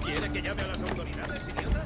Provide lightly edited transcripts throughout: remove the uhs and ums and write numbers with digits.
¿Quiere que llame a las autoridades, idiota?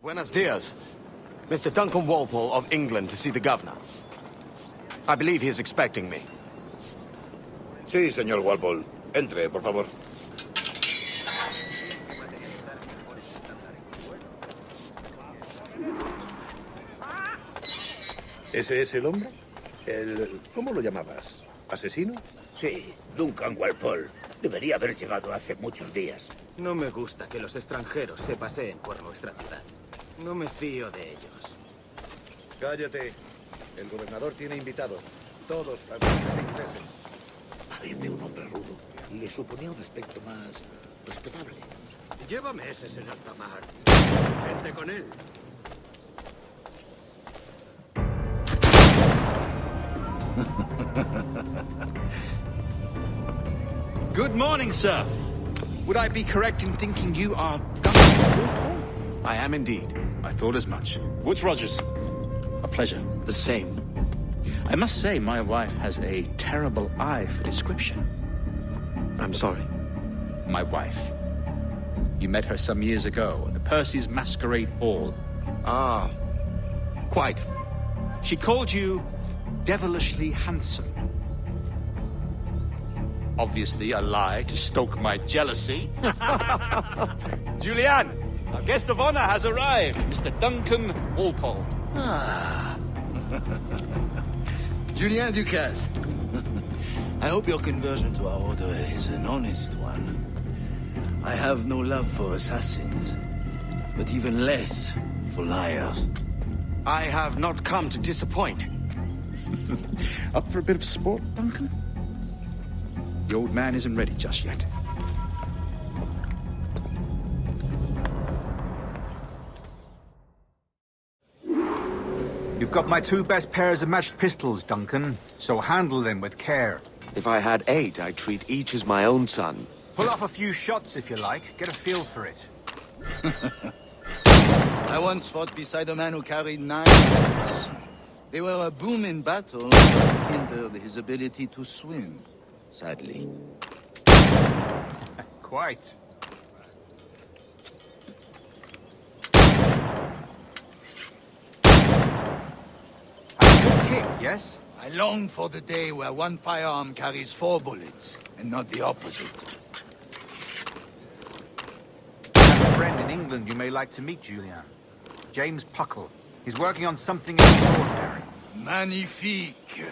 Buenos dias. Mr. Duncan Walpole of England to see the governor. I believe he is expecting me. Sí, señor Walpole. Entre, por favor. ¿Ese es el hombre? ¿Cómo lo llamabas? ¿Asesino? Sí, Duncan Walpole. Debería haber llegado hace muchos días. No me gusta que los extranjeros se paseen por nuestra ciudad. No me fío de ellos. Cállate. El gobernador tiene invitados. Todos franceses e ingleses. Parece un hombre rudo. Le suponía un aspecto más respetable. Lleva meses en alta mar. Vente con él. Good morning, sir. Would I be correct in thinking you are Duncan Walpole? I am indeed. I thought as much. Woods Rogers. A pleasure. The same. I must say, my wife has a terrible eye for description. I'm sorry. My wife. You met her some years ago at the Percy's Masquerade Ball. Ah, quite. She called you devilishly handsome. Obviously a lie to stoke my jealousy. Julianne, our guest of honor has arrived, Mr. Duncan Walpole. Ah. Julien Ducasse. I hope your conversion to our order is an honest one. I have no love for assassins, but even less for liars. I have not come to disappoint. Up for a bit of sport, Duncan? The old man isn't ready just yet. You've got my two best pairs of matched pistols, Duncan, so handle them with care. If I had 8, I'd treat each as my own son. Pull off a few shots if you like, get a feel for it. I once fought beside a man who carried 9 pistols. They were a boom in battle, but hindered his ability to swim, sadly. Quite. A good kick, yes? I long for the day where one firearm carries 4 bullets, and not the opposite. I have a friend in England you may like to meet, Julien. James Puckle. He's working on something extraordinary. Magnifique.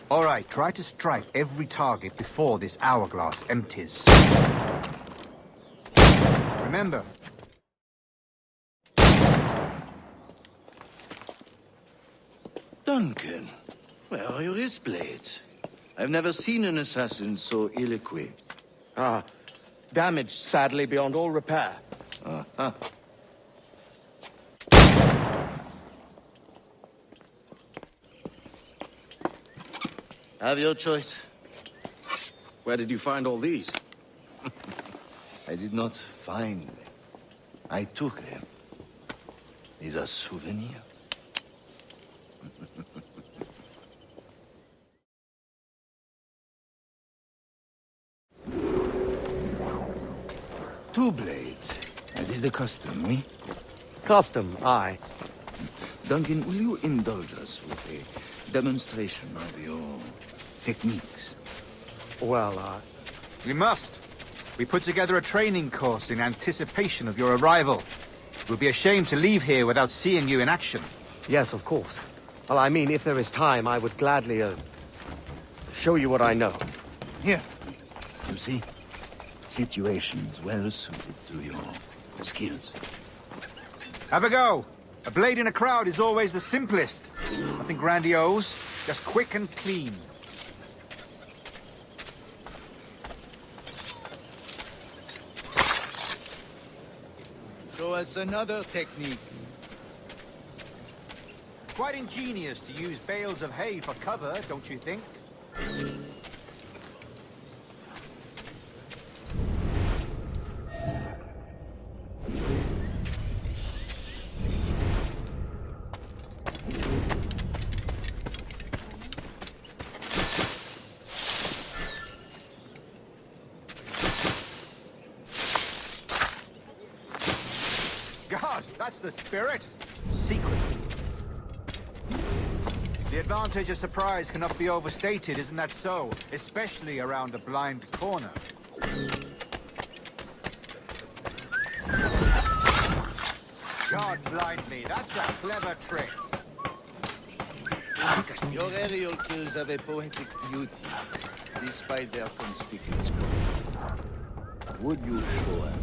All right, try to strike every target before this hourglass empties. Remember. Duncan, where are your wrist blades? I've never seen an assassin so ill-equipped. Ah, damaged sadly beyond all repair. Uh-huh. Have your choice. Where did you find all these? I did not find them. I took them. These are souvenirs. Two blades, as is the custom, oui? Custom, aye. Duncan, will you indulge us with a demonstration of your techniques? Well, We must. We put together a training course in anticipation of your arrival. It would be a shame to leave here without seeing you in action. yes, of course. Well, I mean, if there is time, I would gladly, show you what I know. Here. You see? Situations well suited to your skills. Have a go. A blade in a crowd is always the simplest. Nothing grandiose, just quick and clean. Show us another technique. Quite ingenious to use bales of hay for cover, don't you think? God, that's the spirit. Secret. The advantage of surprise cannot be overstated, isn't that so? Especially around a blind corner. God blind me, that's a clever trick. Your aerial kills have a poetic beauty, despite their conspicuous color. Would you show us?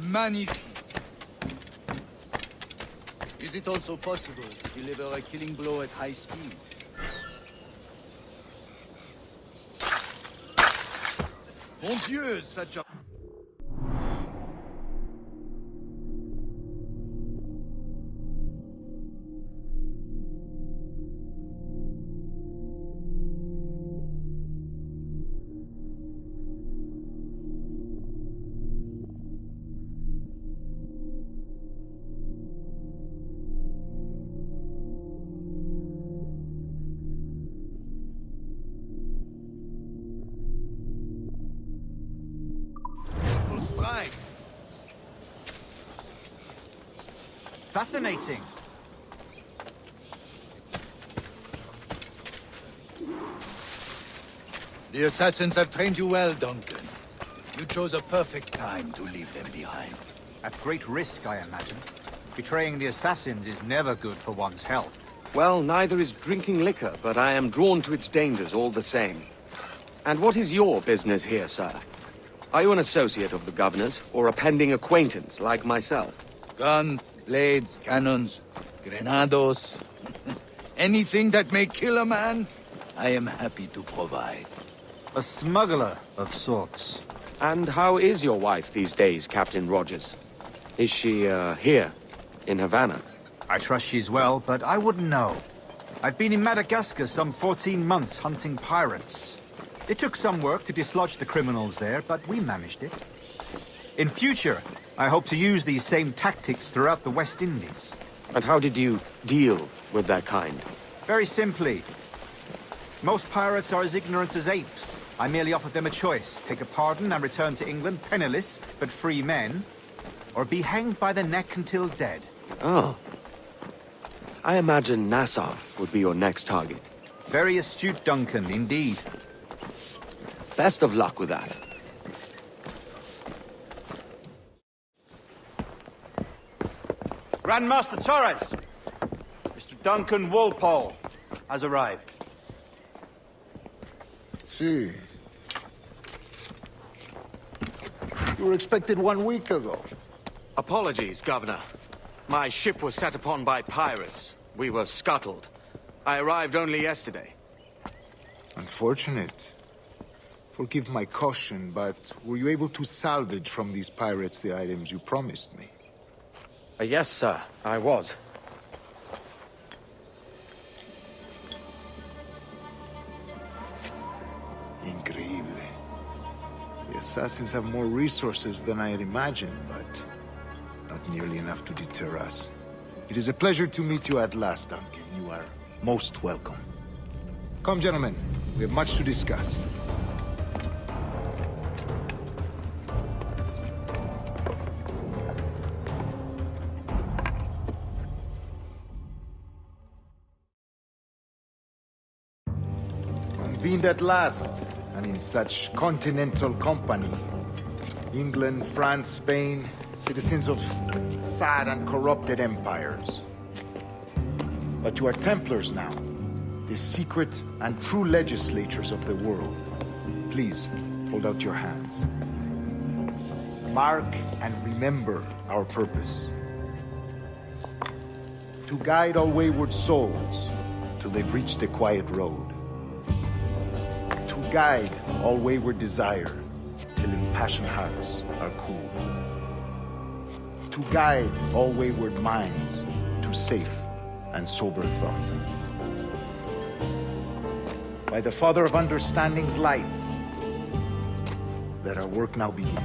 Magnifique. Is it also possible to deliver a killing blow at high speed? Mon Dieu, such a... Strike. Fascinating. The assassins have trained you well, Duncan. You chose a perfect time to leave them behind. At great risk, I imagine. Betraying the assassins is never good for one's health. Well, neither is drinking liquor, but I am drawn to its dangers all the same. And what is your business here, sir? Are you an associate of the governor's, or a pending acquaintance like myself? Guns, blades, cannons, grenados. Anything that may kill a man, I am happy to provide. A smuggler of sorts. And how is your wife these days, Captain Rogers? Is she, here, in Havana? I trust she's well, but I wouldn't know. I've been in Madagascar some 14 months hunting pirates. It took some work to dislodge the criminals there, but we managed it. In future, I hope to use these same tactics throughout the West Indies. And how did you deal with that kind? Very simply. Most pirates are as ignorant as apes. I merely offered them a choice. Take a pardon and return to England penniless, but free men. Or be hanged by the neck until dead. Oh. I imagine Nassau would be your next target. Very astute, Duncan, indeed. Best of luck with that. Grandmaster Torres! Mr. Duncan Walpole has arrived. See. You were expected 1 week ago. Apologies, Governor. My ship was set upon by pirates. We were scuttled. I arrived only yesterday. Unfortunate. Forgive my caution, but were you able to salvage from these pirates the items you promised me? Yes, sir, I was. Increíble. The assassins have more resources than I had imagined, but not nearly enough to deter us. It is a pleasure to meet you at last, Duncan. You are most welcome. Come, gentlemen. We have much to discuss. Convened at last, and in such continental company. England, France, Spain, citizens of sad and corrupted empires. But you are Templars now, the secret and true legislators of the world. Please, hold out your hands. Mark and remember our purpose. To guide all wayward souls till they've reached a quiet road. To guide all wayward desire till impassioned hearts are cool. To guide all wayward minds to safe and sober thought. By the Father of Understanding's light, let our work now begin.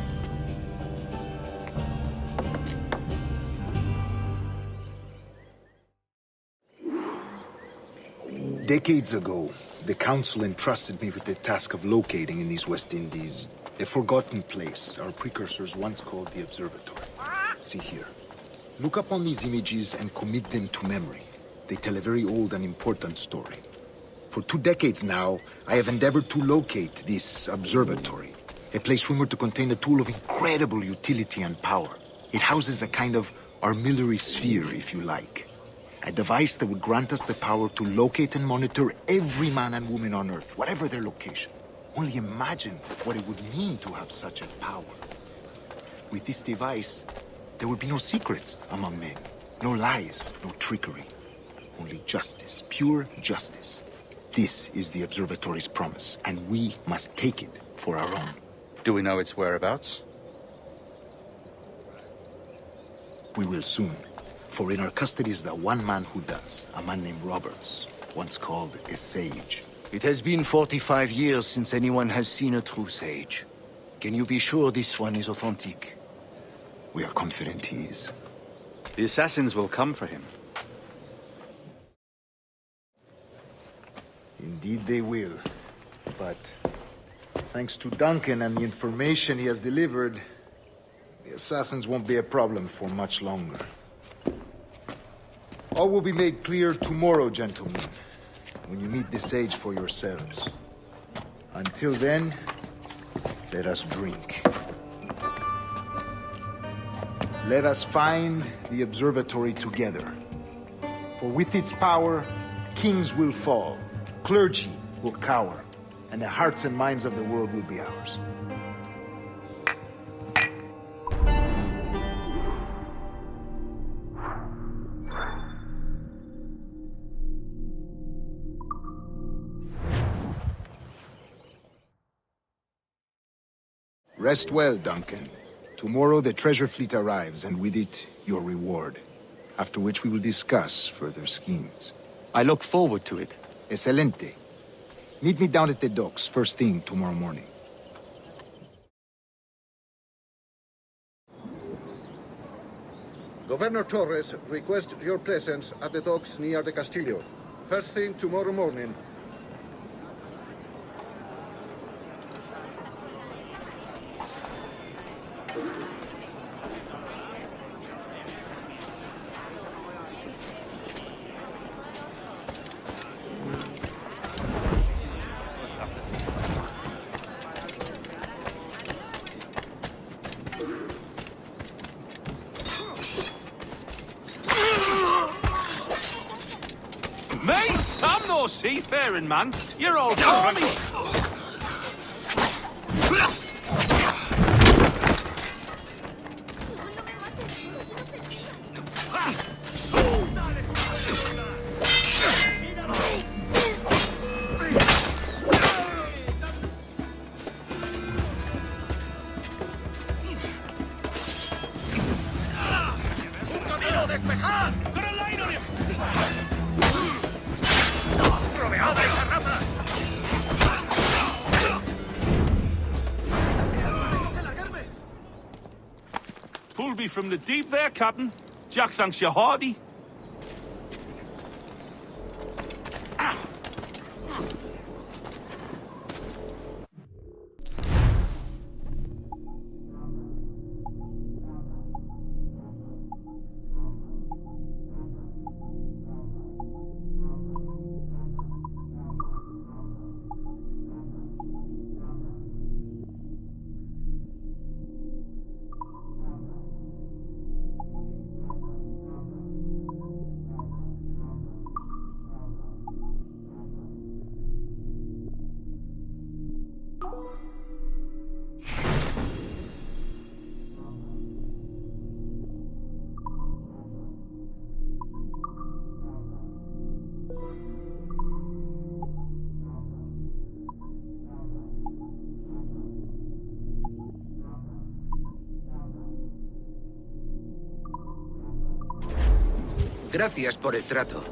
Decades ago, the Council entrusted me with the task of locating in these West Indies a forgotten place our precursors once called the Observatory. See here. Look upon these images and commit them to memory. They tell a very old and important story. For 2 decades now, I have endeavored to locate this observatory, a place rumored to contain a tool of incredible utility and power. It houses a kind of armillary sphere, if you like. A device that would grant us the power to locate and monitor every man and woman on Earth, whatever their location. Only imagine what it would mean to have such a power. With this device, there would be no secrets among men, no lies, no trickery. Only justice, pure justice. This is the Observatory's promise, and we must take it for our own. Do we know its whereabouts? We will soon. For in our custody is the one man who does, a man named Roberts, once called a sage. It has been 45 years since anyone has seen a true sage. Can you be sure this one is authentic? We are confident he is. The assassins will come for him. Indeed they will. But thanks to Duncan and the information he has delivered, the assassins won't be a problem for much longer. All will be made clear tomorrow, gentlemen, when you meet the sage for yourselves. Until then, let us drink. Let us find the observatory together. For with its power, kings will fall, clergy will cower, and the hearts and minds of the world will be ours. Rest well, Duncan. Tomorrow the treasure fleet arrives, and with it, your reward. After which we will discuss further schemes. I look forward to it. Excelente. Meet me down at the docks first thing tomorrow morning. Governor Torres requests your presence at the docks near the Castillo. First thing tomorrow morning. Me? I'm no seafaring man. You're all army. Pulled me from the deep there, Captain. Jack thanks you hearty. Gracias por el trato.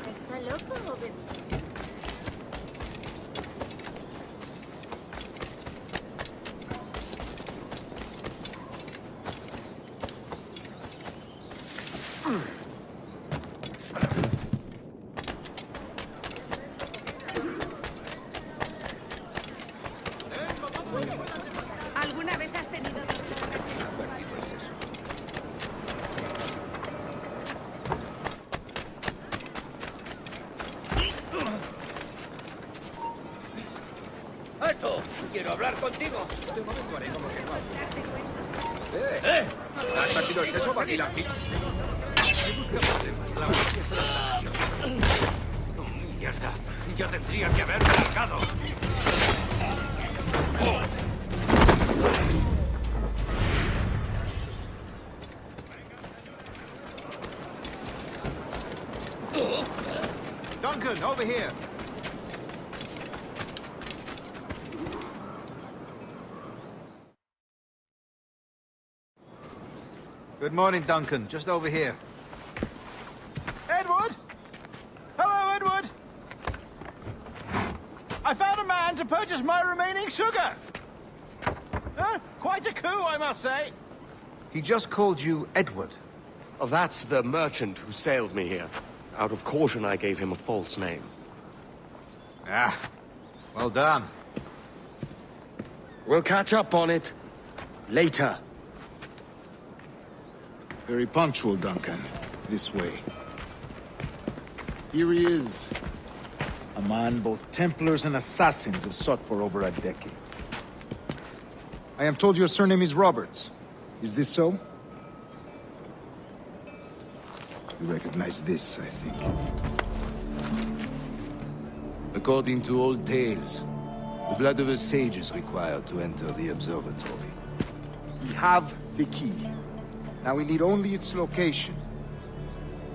¿Está loco o bebé? ¿Alguna vez has tenido ¡Alto! ¡Quiero hablar contigo! De momento haré como que no. ¿Has partido el seso, Vaquilampi? ¡Mierda! Ya tendría que haberme largado. Duncan, over here. Good morning, Duncan. Just over here. Edward? Hello, Edward. I found a man to purchase my remaining sugar. Quite a coup, I must say. He just called you Edward. Oh, that's the merchant who sailed me here. Out of caution, I gave him a false name. Ah, well done. We'll catch up on it later. Very punctual, Duncan. This way. Here he is. A man both Templars and Assassins have sought for over a decade. I am told your surname is Roberts. Is this so? You recognize this, I think. According to old tales, the blood of a sage is required to enter the observatory. We have the key. Now we need only its location.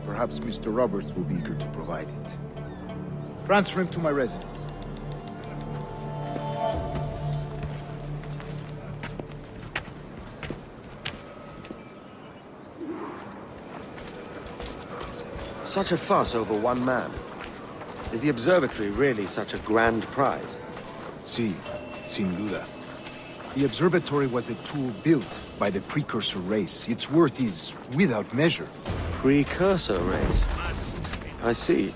Perhaps Mr. Roberts will be eager to provide it. Transfer him to my residence. Such a fuss over one man. Is the observatory really such a grand prize? Sí, sin duda. The observatory was a tool built by the precursor race. Its worth is without measure. Precursor race. I see.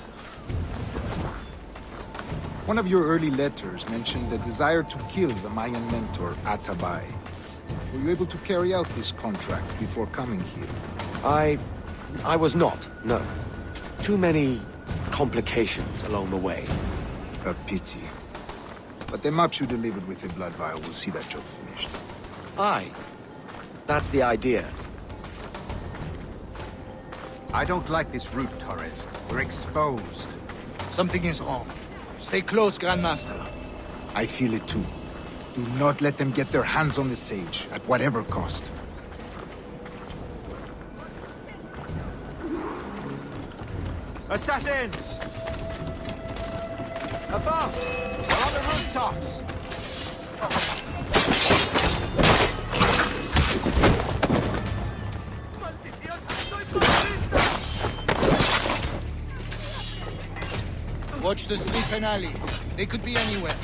One of your early letters mentioned a desire to kill the Mayan mentor, Atabay. Were you able to carry out this contract before coming here? I was not, no. Too many complications along the way. A pity. But the maps you delivered with the blood vial will see that job finished. Aye. That's the idea. I don't like this route, Torres. We're exposed. Something is wrong. Stay close, Grandmaster. I feel it too. Do not let them get their hands on the sage, at whatever cost. Assassins! Above! We're on the rooftops! Watch the streets and alleys. They could be anywhere.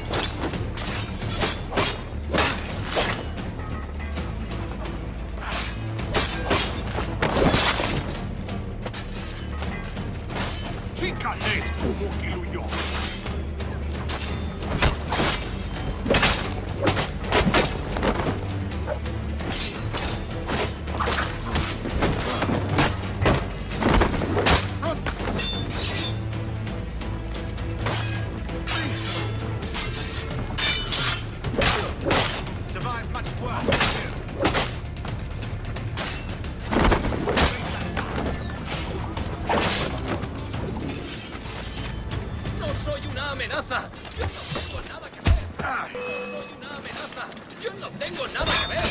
much work. ¡No soy una amenaza! ¡Yo no tengo nada que ver! ¡No soy una amenaza! ¡Yo no tengo nada que ver!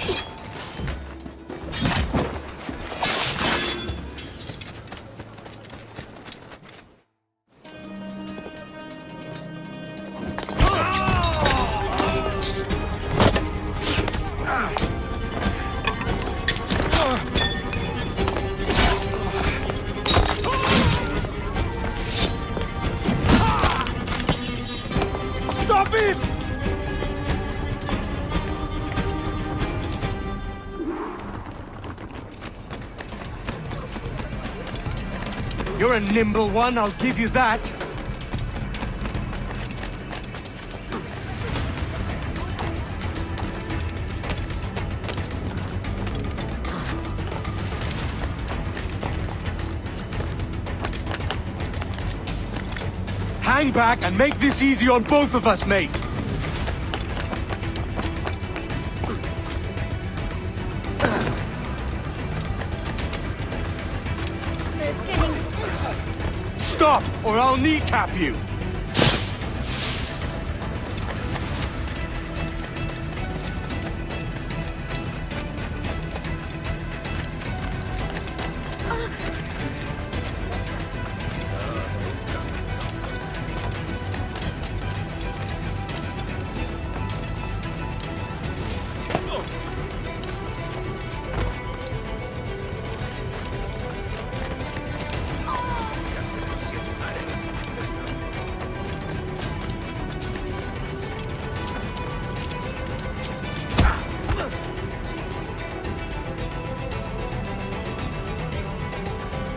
Stop it! You're a nimble one, I'll give you that. Hang back and make this easy on both of us, mate. Stop, or I'll kneecap you.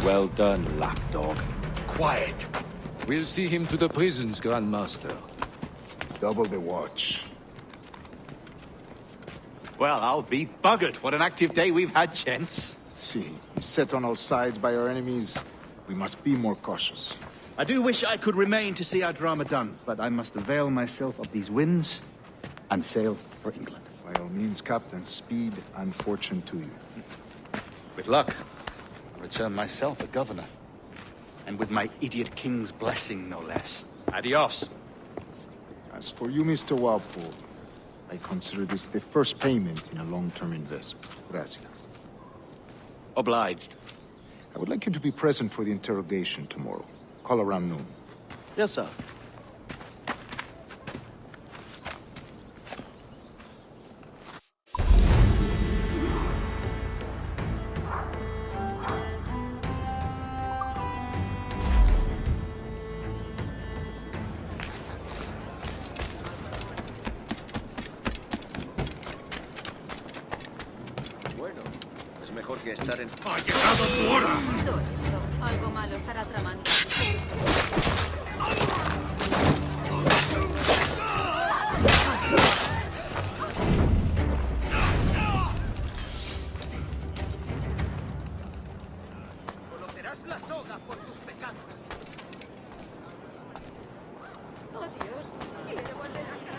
Well done, lapdog. Quiet. We'll see him to the prisons, Grandmaster. Double the watch. Well, I'll be buggered. What an active day we've had, gents. See, set on all sides by our enemies. We must be more cautious. I do wish I could remain to see our drama done, but I must avail myself of these winds and sail for England. By all means, Captain, speed and fortune to you. With luck, I'll return myself a governor. And with my idiot king's blessing, no less. Adios. As for you, Mr. Walpole, I consider this the first payment in a long-term investment. Gracias. Obliged. I would like you to be present for the interrogation tomorrow. Call around noon. Yes, sir. Bueno, es mejor que estar en... ¡Ha llegado tu hora! Todo eso. Algo malo estará tramando. Conocerás la soga por tus pecados. Oh, Dios. Quiero volver a casa.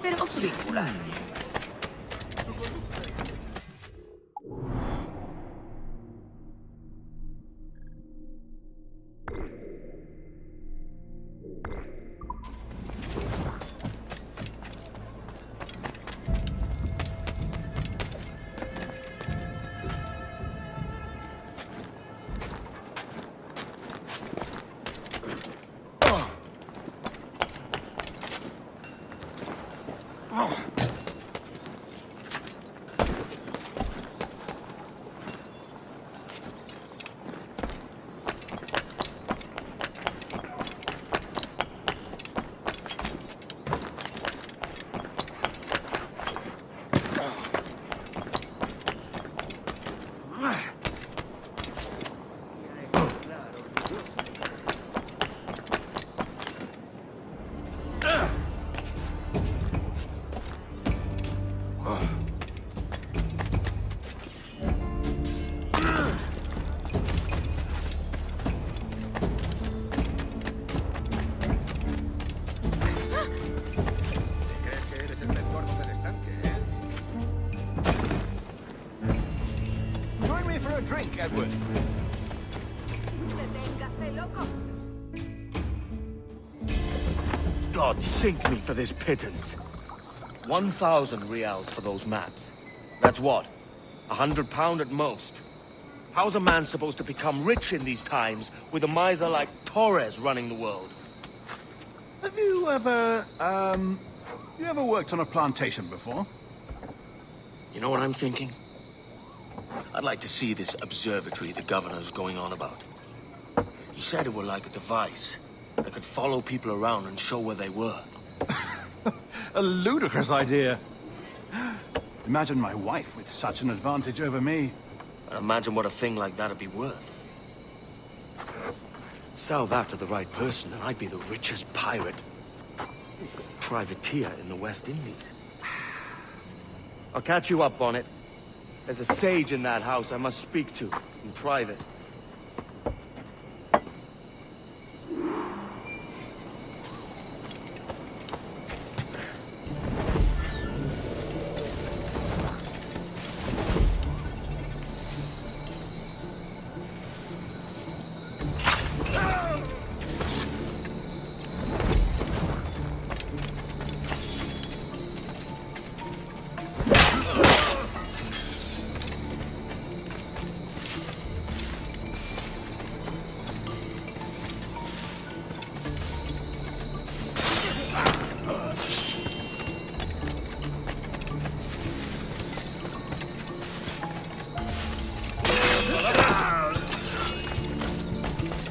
Pero singular. después. Deténgase, loco. God sink me for this pittance. 1,000 reals for those maps. That's what? £100 at most. How's a man supposed to become rich in these times with a miser like Torres running the world? Have you ever, worked on a plantation before? You know what I'm thinking? I'd like to see this observatory the governor's going on about. He said it were like a device that could follow people around and show where they were. A ludicrous idea. Imagine my wife with such an advantage over me. And imagine what a thing like that'd be worth. Sell that to the right person and I'd be the richest pirate. Privateer in the West Indies. I'll catch you up on it. There's a sage in that house I must speak to, in private.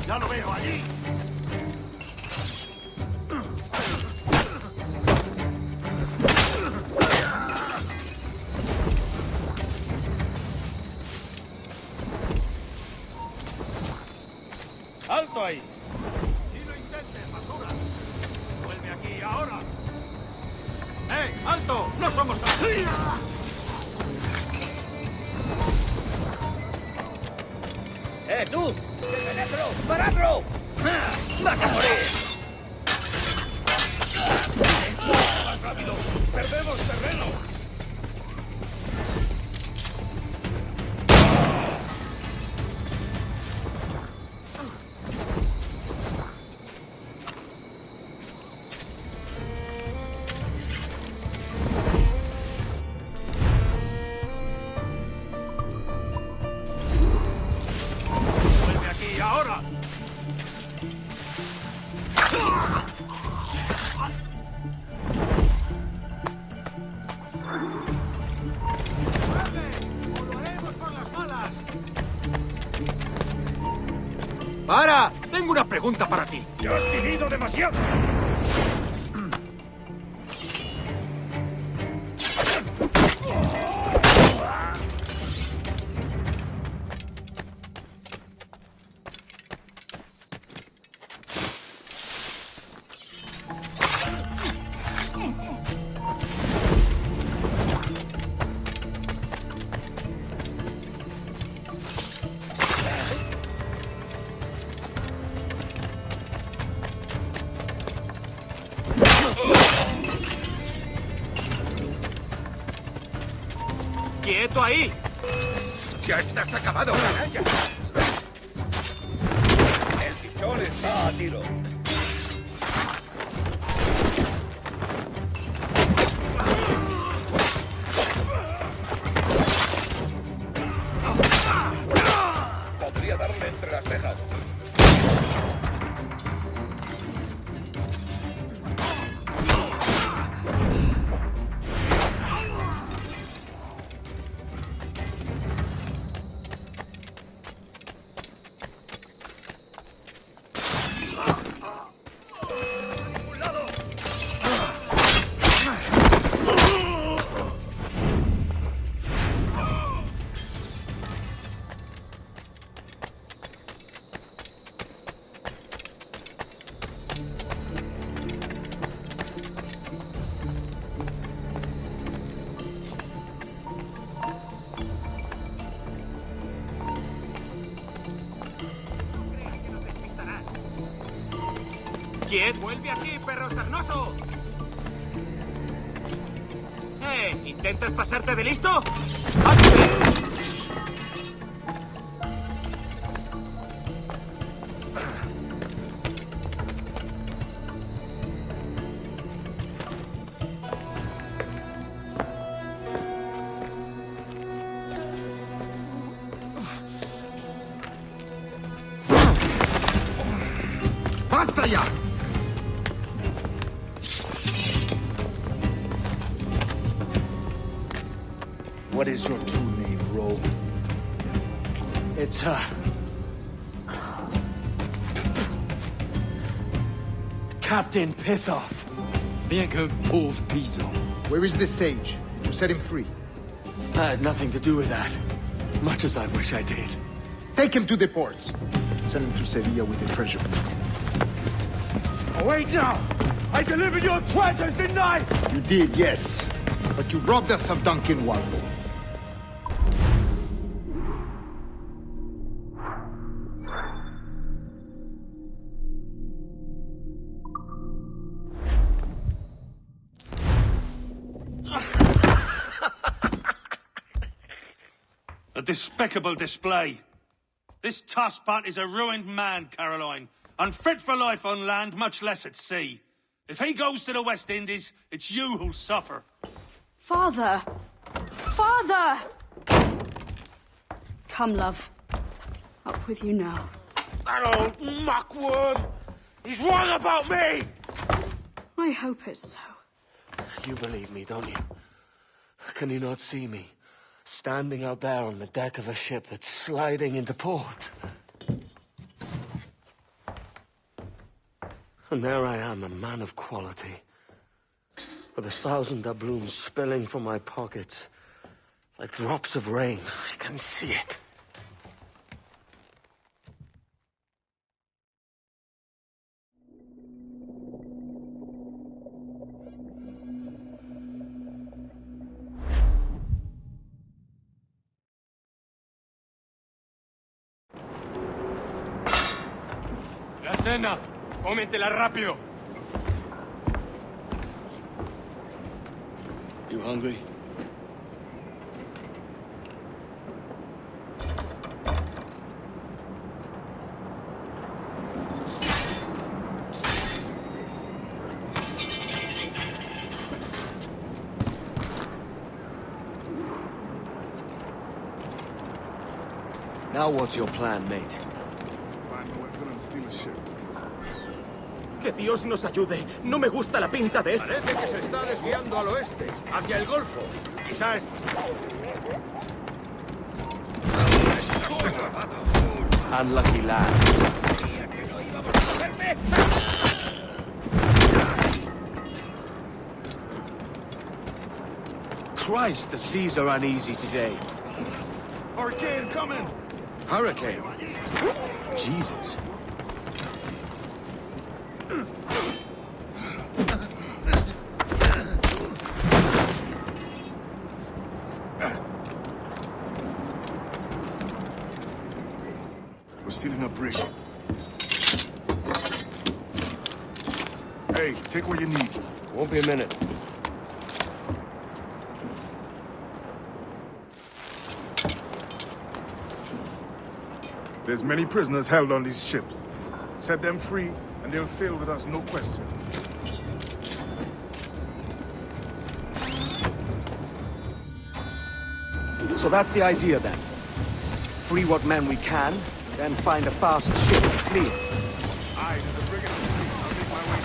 ¡Ya lo veo allí! ¡Alto ahí! ¡Si lo intentes, basura! ¡Vuelve aquí ahora! ¡Alto! ¡No somos tan... ¡Tú! ¡Detenedlo! ¡Paradlo! ¡Vas a morir! ¡Más rápido! ¡Perdemos terreno! ¡Vuelve aquí ahora! ¡Para! Tengo una pregunta para ti. ¡Ya has vivido demasiado! ¡Quieto ahí! ¡Ya estás acabado, canalla! El pichón está a tiro. Podría darle entre las cejas. ¡Quiet! ¡Vuelve aquí, perro sarnoso! ¿Intentas pasarte de listo? ¡Hazte! Basta ya! What is your true name, rogue? It's, Captain Pissoff. Rien qu'un pauvre paysan. Where is the sage? You set him free. I had nothing to do with that. Much as I wish I did. Take him to the ports. Send him to Sevilla with the treasure plate. Oh, wait now! I delivered your treasures, didn't I? You did, yes. But you robbed us of Duncan Walpole. A despicable display. This tosspot is a ruined man, Caroline. Unfit for life on land, much less at sea. If he goes to the West Indies, it's you who'll suffer. Father! Father! Come, love. Up with you now. That old muckworm! He's wrong about me! I hope it's so. You believe me, don't you? Can you not see me? Standing out there on the deck of a ship that's sliding into port. And there I am, a man of quality. With 1,000 doubloons spilling from my pockets. Like drops of rain. I can see it. La cena. Cómetela rápido. You hungry? Now what's your plan, mate? Find a weapon and steal a ship. Que Dios nos ayude. No me gusta la pinta de esto. Parece que se está desviando al oeste, hacia el Golfo. Quizás... Unlucky lad. Christ, the seas are uneasy today. Hurricane coming! Hurricane? Jesus. We're stealing a brig. Hey, take what you need. Won't be a minute. There's many prisoners held on these ships. Set them free, and they'll sail with us, no question. So that's the idea then. Free what men we can, then find a fast ship to clear. Aye, there's a brig in the street. I'll make my way.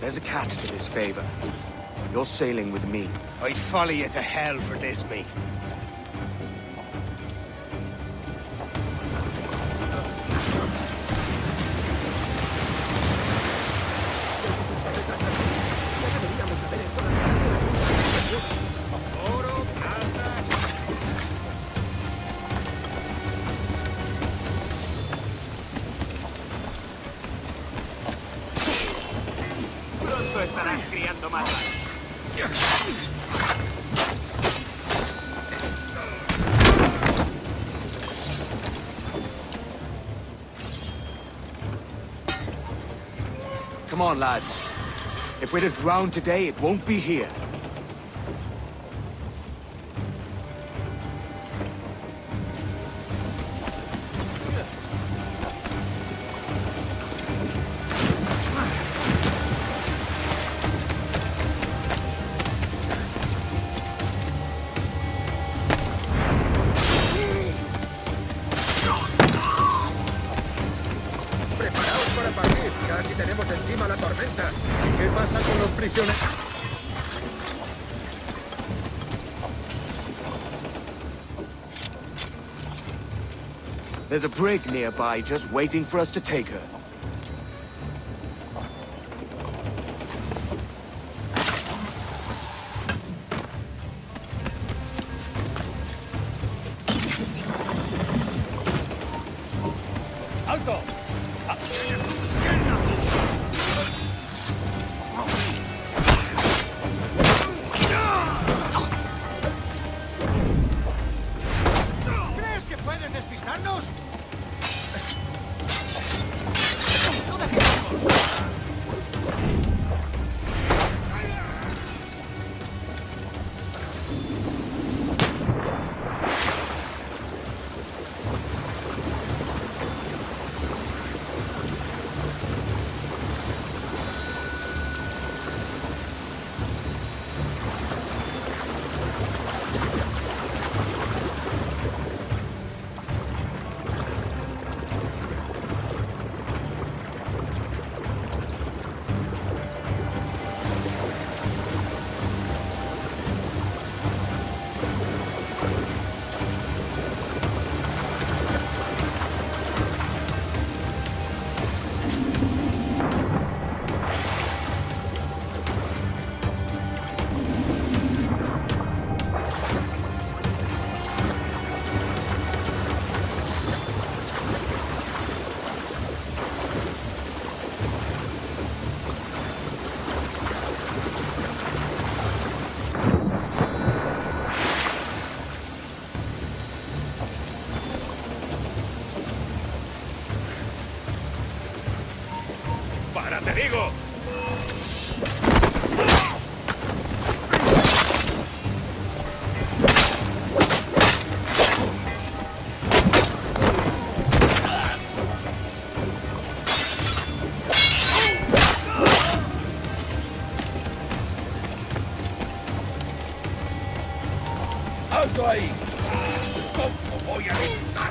There's a catch to this favor. You're sailing with me. I'd follow you to hell for this, mate. Come on, lads. If we're to drown today, it won't be here. Preparaos para partir. Casi tenemos encima la tormenta. ¿Qué pasa con los prisioneros? There's a brig nearby just waiting for us to take her. ¡Alto! ¿Crees que puedes despistarnos? ¡Para, te digo! ¡Alto ahí! ¿Cómo voy a disparar?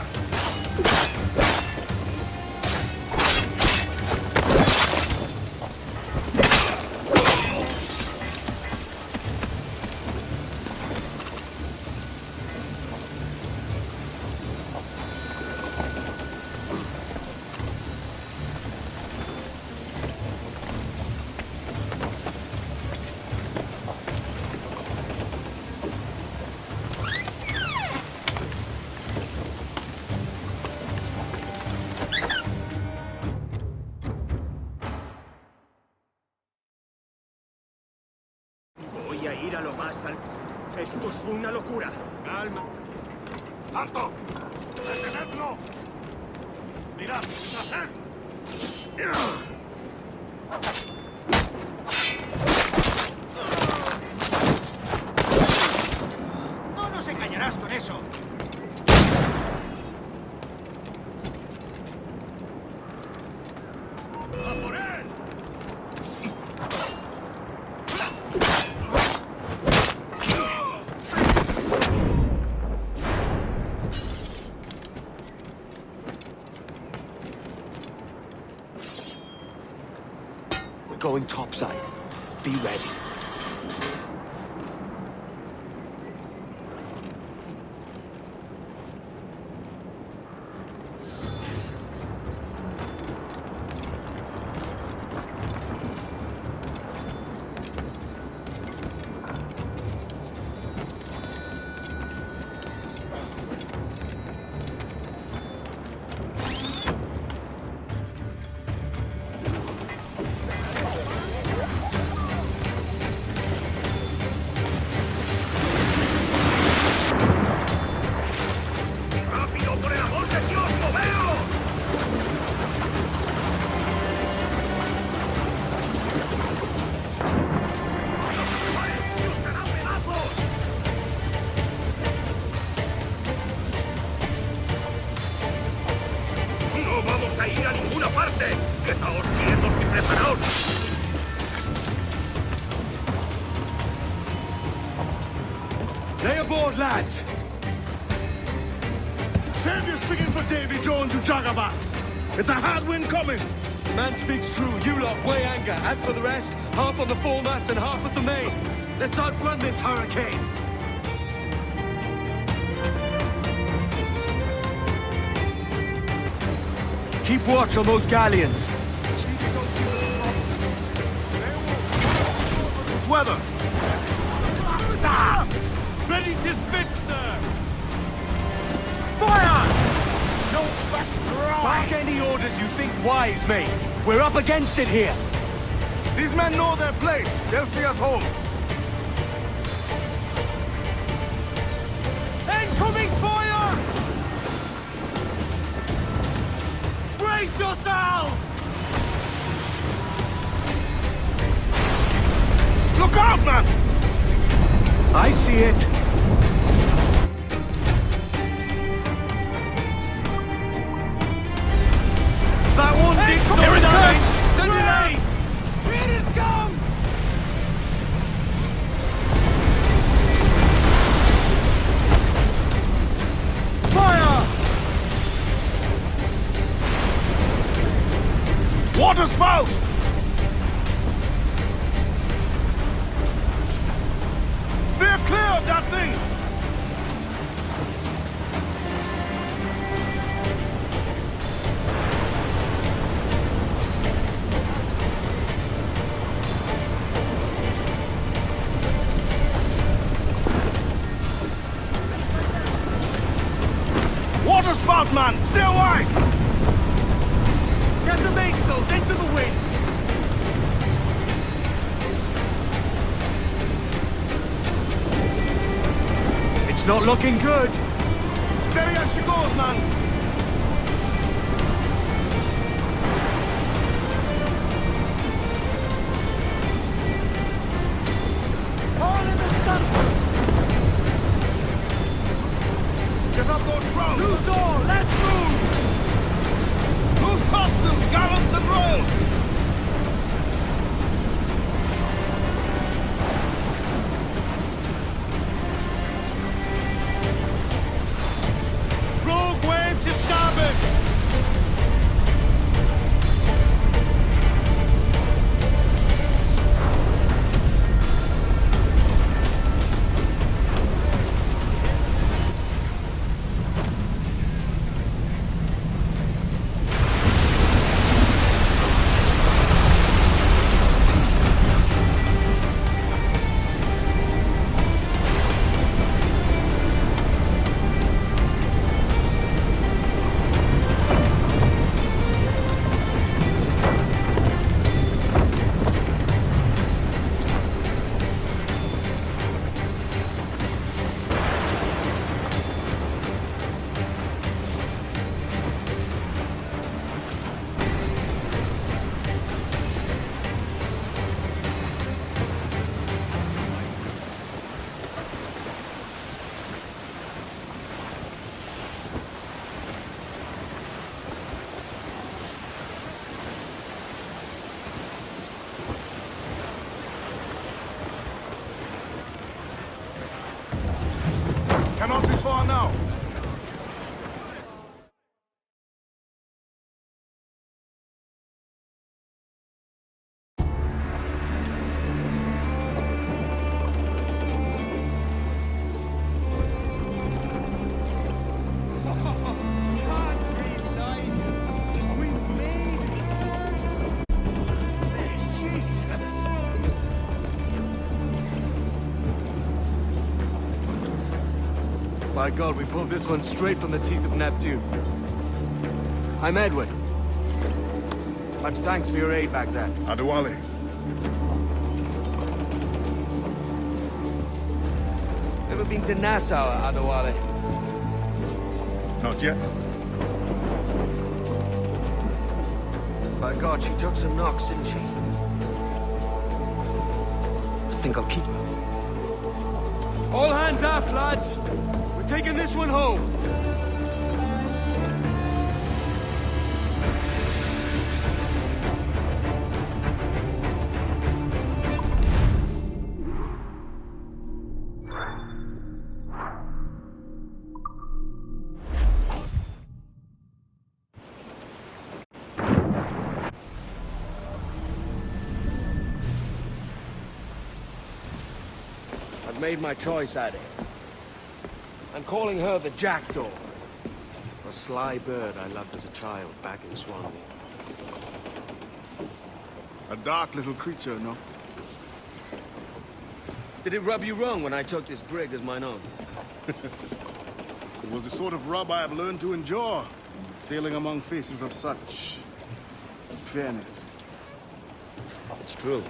Voy a ir a lo más alto. Esto es una locura. Calma. ¡Alto! ¡Detenedlo! ¡Mirad! No nos engañarás con eso. ¡A por él! We're going topside. Be ready. Lay aboard, lads! Save your singing for Davy Jones, you jagabats! It's a hard wind coming! The man speaks true. You lot weigh anchor. As for the rest, half on the foremast and half at the main. Let's outrun this hurricane. Keep watch on those galleons. It's weather! Ready to spit, sir! Fire! No back dry! Back any orders you think wise, mate. We're up against it here. These men know their place. They'll see us home. Incoming fire! Brace yourselves! Look out, man! I see it. That one did so Here it damage! comes! Stand your knees! Here it comes! Fire! Water spout! Steer clear of that thing! Water spout, man! Stay wide! Get the mainsails into the wind! It's not looking good. Steady as she goes, man! All in the stunsail! Get up those shrouds! Loose all! Let's move! Loose topsails, gallants and royals! Rogue wave to starboard! Cannot be far now. By God, we pulled this one straight from the teeth of Neptune. I'm Edward. Much thanks for your aid back there. Adewale. Ever been to Nassau, Adewale? Not yet. By God, she took some knocks, didn't she? I think I'll keep her. All hands aft, lads! We're taking this one home! I've made my choice, Addy. I'm calling her the Jackdaw. A sly bird I loved as a child back in Swansea. A dark little creature, no? Did it rub you wrong when I took this brig as mine own? It was the sort of rub I have learned to endure, sailing among faces of such fairness. It's true.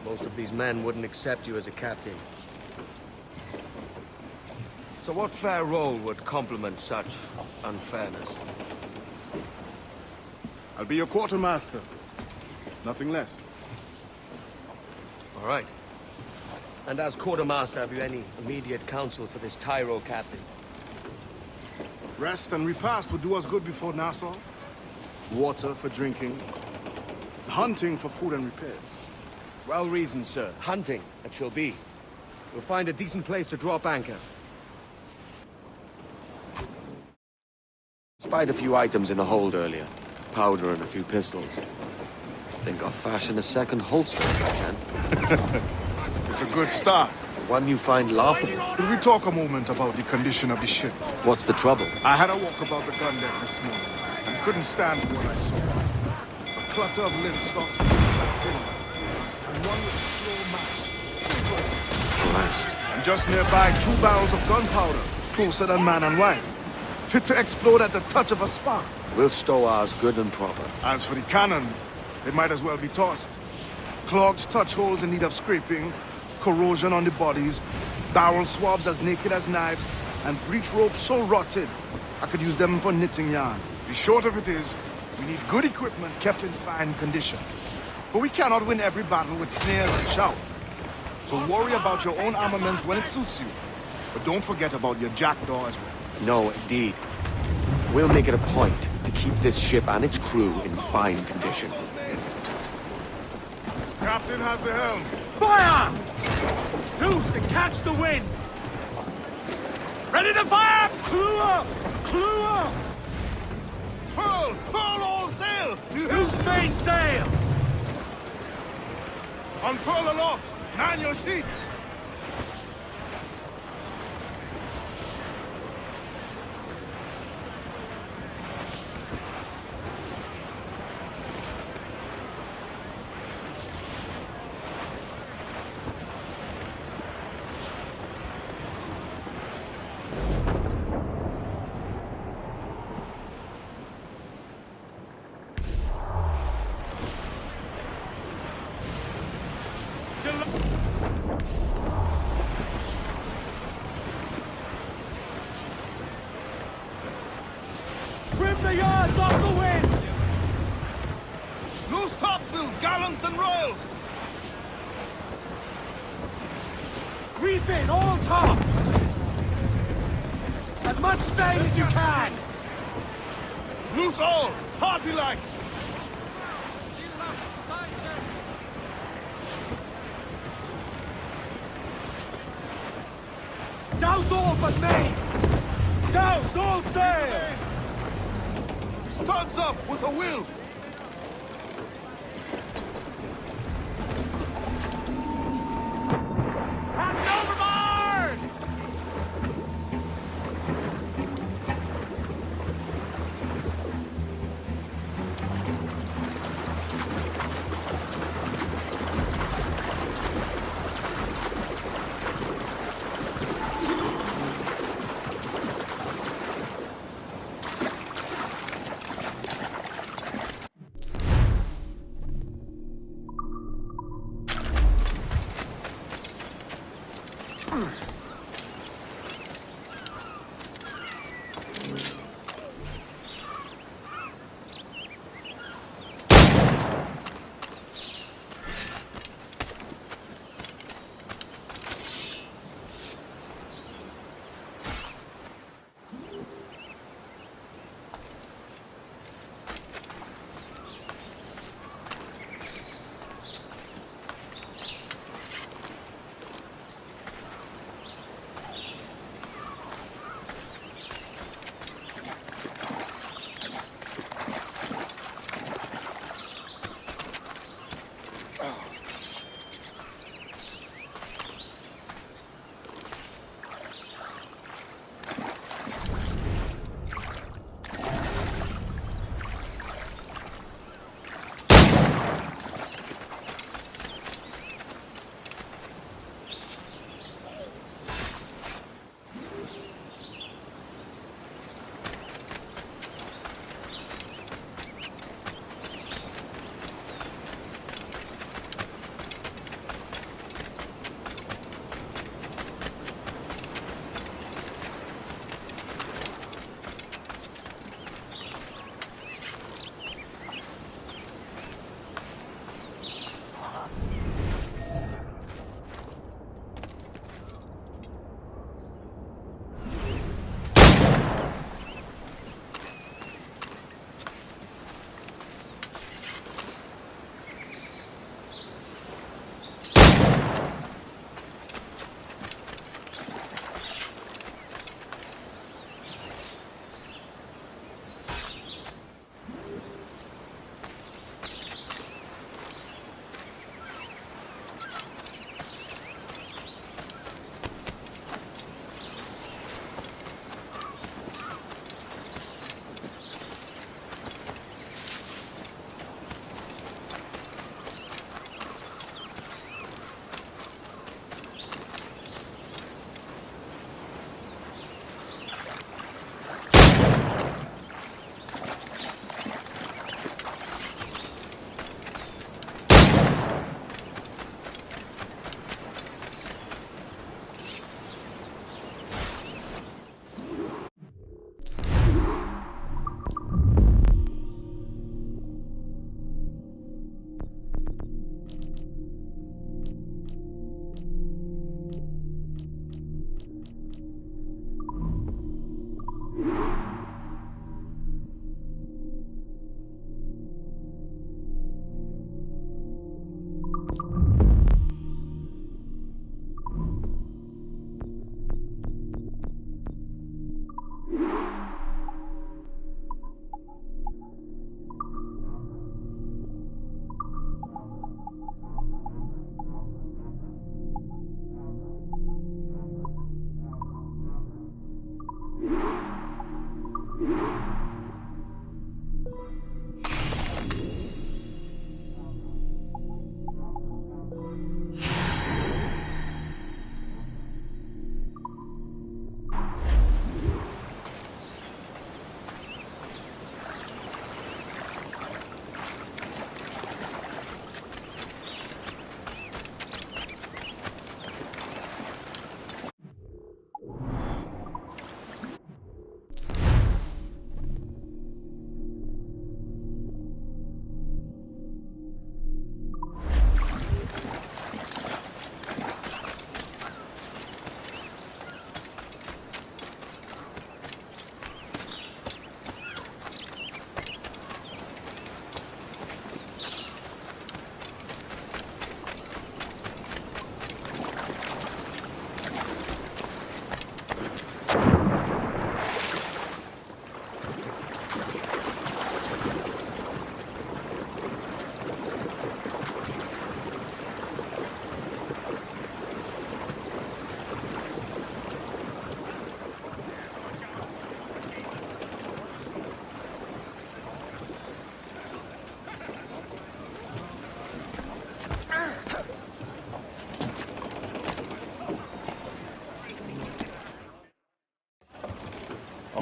Most of these men wouldn't accept you as a captain. So what fair role would complement such unfairness? I'll be your quartermaster. Nothing less. All right. And as quartermaster, have you any immediate counsel for this Tyro captain? Rest and repast would do us good before Nassau. Water for drinking. Hunting for food and repairs. Well reasoned, sir. Hunting, it shall be. We'll find a decent place to drop anchor. Spied a few items in the hold earlier. Powder and a few pistols. Think I'll fashion a second holster if I can. It's a good start. One you find laughable. Could we talk a moment about the condition of the ship? What's the trouble? I had a walk about the gun deck this morning and couldn't stand for what I saw. A clutter of linstocks and clapped in, and one with a slow match, still going. Christ. And just nearby, 2 barrels of gunpowder, closer than man and wife, fit to explode at the touch of a spark. We'll stow ours good and proper. As for the cannons, they might as well be tossed. Clogged touch holes in need of scraping, corrosion on the bodies, barrel swabs as naked as knives, and breech ropes so rotted, I could use them for knitting yarn. The short of it is, we need good equipment kept in fine condition. But we cannot win every battle with snares and shout. So worry about your own armament when it suits you. But don't forget about your jackdaw as well. No, indeed. We'll make it a point to keep this ship and its crew in fine condition. Captain has the helm. Fire! Loose and catch the wind! Ready to fire! Clue up! Clue up! Furl! Furl all sail! Loose main sails! Unfurl aloft! Man your sheets! Trim the yards off the wind! Loose topsails, gallants and royals! Reef in all tops! As much sail as you can! Loose all! Hearty like! Douse all but mains! Douse all sail! Studs up with a will! Captain overboard!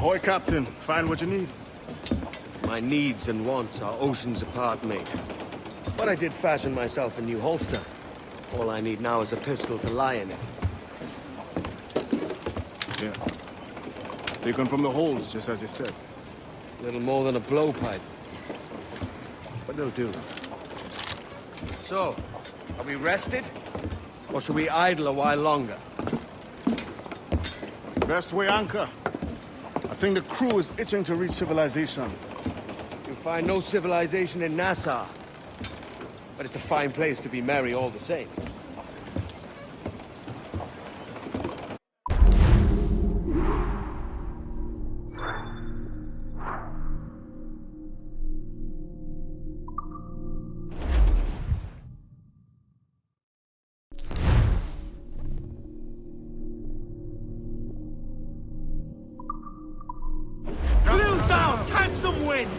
Ahoy, Captain. Find what you need. My needs and wants are oceans apart, mate. But I did fashion myself a new holster. All I need now is a pistol to lie in it. Yeah. Taken from the holes, just as you said. Little more than a blowpipe. But it'll do. So, are we rested? Or should we idle a while longer? Best way anchor. I think the crew is itching to reach civilization. You'll find no civilization in Nassau. But it's a fine place to be merry all the same. Clews down! Catch some wind!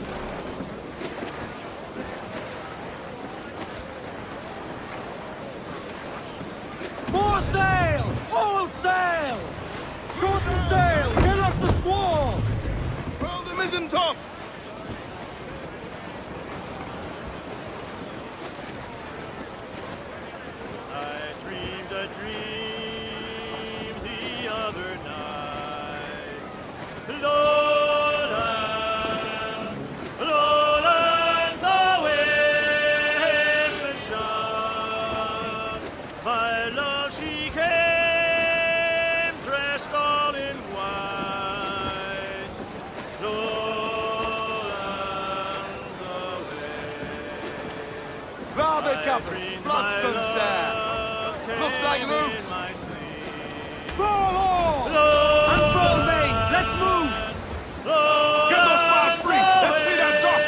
More sail! All sail! Shorten sail! Get off the squall! Roll the mizzen tops! I dreamed a dream the other night. Lowlands, lowlands away with John. My love, she came dressed all in white. Lowlands away. Rather couple, Bloodstone, sir. Looks like loot. Fall all! And fall mains! Let's move! Get those bars free! Let's see that dock!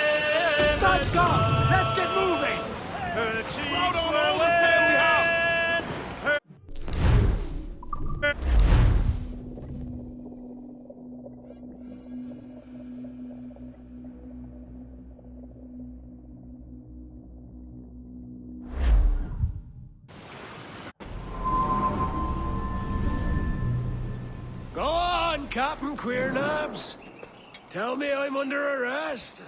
Stand up! Let's get moving! Her cheeks Proud on were all the sail we have! Go on, Captain Queernabs. Tell me I'm under arrest.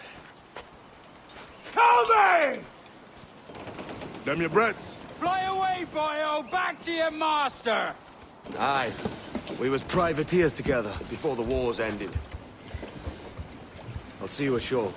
Tell me! Them your breads. Fly away, boyo! Back to your master! Aye. We was privateers together before the wars ended. I'll see you ashore.